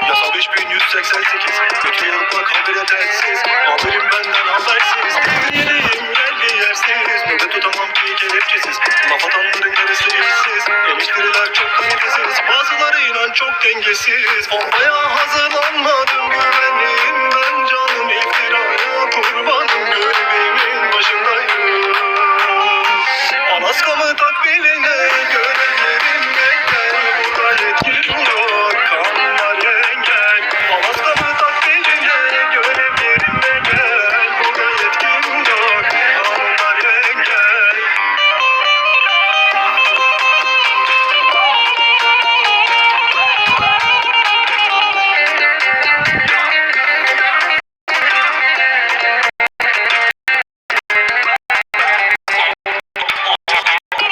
Yasa 5188. Kötü yanıtma kalbine telsiz. Haberim benden habersiz. Yeniyim geldi yersiz. Nöbet tutamam ki kelepçesiz. Laf atanların yarısı işsiz. Eleştiriler çok kalitesiz. Bazıları inan çok dengesiz. Bombaya hazırlanmadım, güvenliyim ben canım. İftiraya kurbanım, görevimin başındayım. Anaskamı takbiline görevlerim bekler. Burada yetkim yok, kanunlar engel. Anaskamı takbiline görevlerim bekler. Burada yetkim yok, kanunlar engel.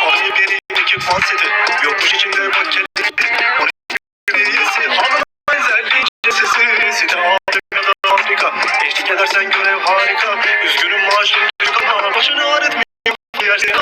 Arayı bir ekip fanseti. Yokmuş içinde bak kendisi. Değilsin halına benzerliğin sesi. Site altında da fabrika. Eşlik edersen görev harika. Üzgünüm maaşım düşük ama başını ağrıtmayayım. Yersin